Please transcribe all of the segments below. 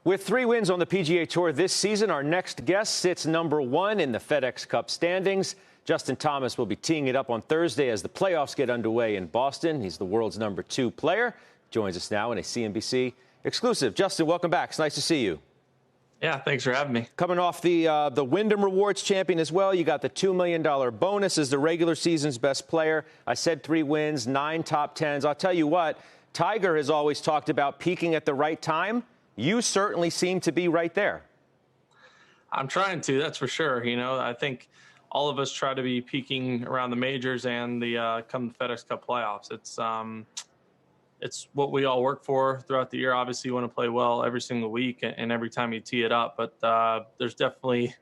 With 3 wins on the PGA Tour this season, our next guest sits #1 in the FedEx Cup standings. Justin Thomas will be teeing it up on Thursday as the playoffs get underway in Boston. He's the world's #2 player. Joins us now in a CNBC exclusive. Justin, welcome back. It's nice to see you. Yeah, thanks for having me. Coming off the Wyndham Rewards champion as well. You got the $2 million bonus as the regular season's best player. I said 3 wins, 9 top 10s. I'll tell you what, Tiger has always talked about peaking at the right time. You certainly seem to be right there. I'm trying to, that's for sure. You know, I think all of us try to be peaking around the majors and the come the FedEx Cup playoffs. It's what we all work for throughout the year. Obviously, you want to play well every single week and every time you tee it up. But there's definitely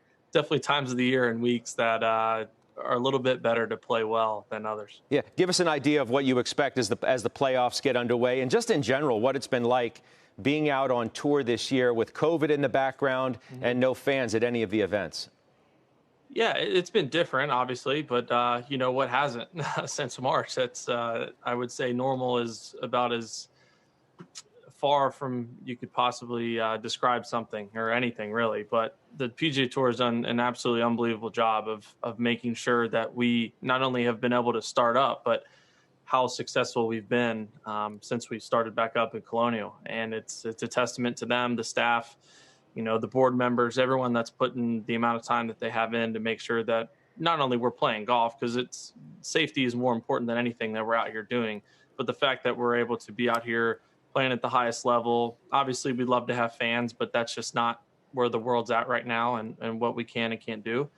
times of the year and weeks that are a little bit better to play well than others. Yeah, give us an idea of what you expect as the playoffs get underway, and just in general, what it's been like being out on tour this year with COVID in the background and no fans at any of the events. Yeah, it's been different, obviously, but you know what hasn't since March. That's I would say normal is about as far from you could possibly describe something or anything really. But the PGA Tour has done an absolutely unbelievable job of making sure that we not only have been able to start up, but how successful we've been since we started back up in Colonial. And it's a testament to them, the staff, you know, the board members, everyone that's putting the amount of time that they have in to make sure that not only we're playing golf, because safety is more important than anything that we're out here doing, but the fact that we're able to be out here playing at the highest level. Obviously, we'd love to have fans, but that's just not where the world's at right now and what we can and can't do.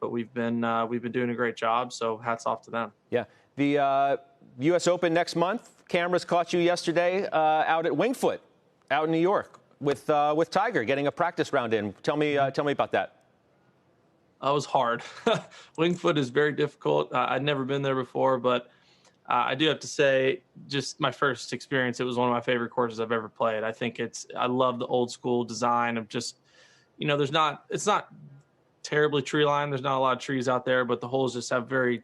But we've been doing a great job, so hats off to them. Yeah. The U.S. Open next month, cameras caught you yesterday out at Winged Foot, out in New York, with Tiger getting a practice round in. Tell me about that. It was hard. Winged Foot is very difficult. I'd never been there before, but I do have to say, just my first experience, it was one of my favorite courses I've ever played. I love the old school design of just, you know, it's not terribly tree lined. There's not a lot of trees out there, but the holes just have very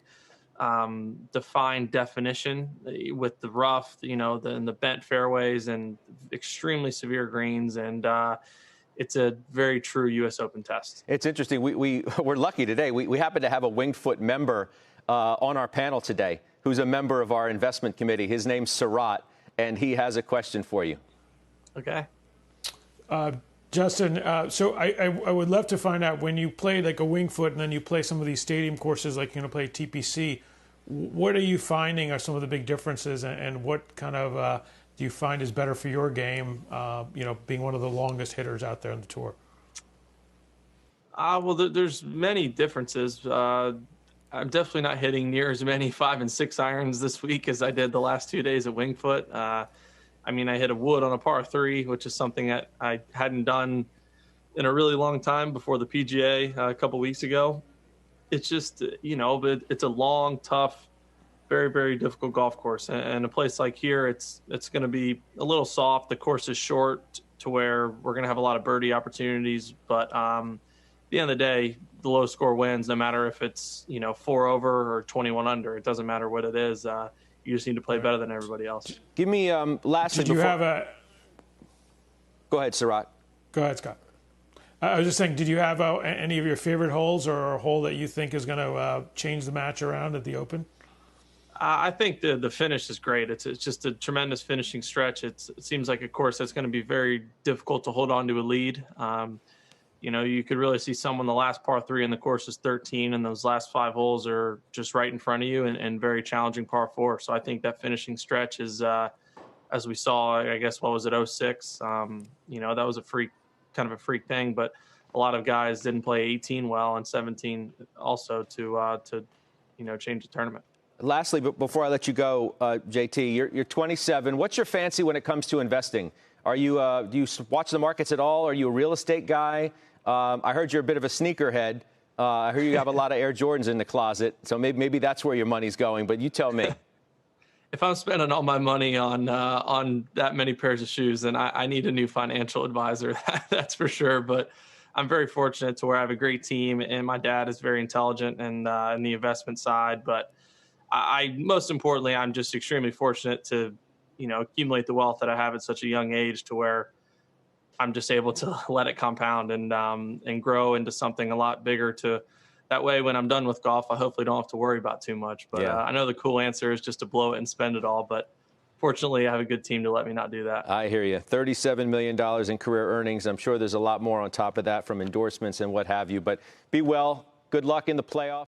defined definition with the rough, you know, the bent fairways and extremely severe greens. And it's a very true U.S. Open test. It's interesting. We're lucky today. We happen to have a Winged Foot member on our panel today who's a member of our investment committee. His name's Sarat, and he has a question for you. Okay. Justin, so I would love to find out, when you play like a Winged Foot and then you play some of these stadium courses like you're going to play TPC, what are you finding are some of the big differences, and what kind of do you find is better for your game, you know, being one of the longest hitters out there on the tour? Well, there's many differences. I'm definitely not hitting near as many 5 and 6 irons this week as I did the last 2 days at Winged Foot. I mean, I hit a wood on a par 3, which is something that I hadn't done in a really long time before the PGA a couple weeks ago. It's just, you know, but it's a long, tough, very, very difficult golf course. And a place like here, it's going to be a little soft. The course is short to where we're going to have a lot of birdie opportunities. But at the end of the day, the low score wins, no matter if it's, you know, 4 over or 21 under. It doesn't matter what it is. You just need to play better than everybody else. Give me lastly. Did you have a? Go ahead, Sarat. Go ahead, Scott. I was just saying, did you have any of your favorite holes, or a hole that you think is going to change the match around at the Open? I think the finish is great. It's just a tremendous finishing stretch. It seems like a course that's going to be very difficult to hold on to a lead. You know, you could really see someone, the last par 3 in the course is 13, and those last 5 holes are just right in front of you and very challenging par 4. So I think that finishing stretch is, as we saw, I guess, what was it, 06? You know, that was kind of a freak thing, but a lot of guys didn't play 18 well and 17 also to you know, change the tournament. Lastly, but before I let you go, JT, you're 27. What's your fancy when it comes to investing? Are you do you watch the markets at all? Are you a real estate guy? I heard you're a bit of a sneakerhead. I heard you have a lot of Air Jordans in the closet, so maybe that's where your money's going. But you tell me. If I'm spending all my money on that many pairs of shoes, then I need a new financial advisor. That's for sure. But I'm very fortunate to where I have a great team, and my dad is very intelligent and in the investment side. But I most importantly, I'm just extremely fortunate to, you know, accumulate the wealth that I have at such a young age, to where I'm just able to let it compound and grow into something a lot bigger. That way, when I'm done with golf, I hopefully don't have to worry about too much. But I know the cool answer is just to blow it and spend it all. But fortunately, I have a good team to let me not do that. I hear you. $37 million in career earnings. I'm sure there's a lot more on top of that from endorsements and what have you. But be well. Good luck in the playoffs.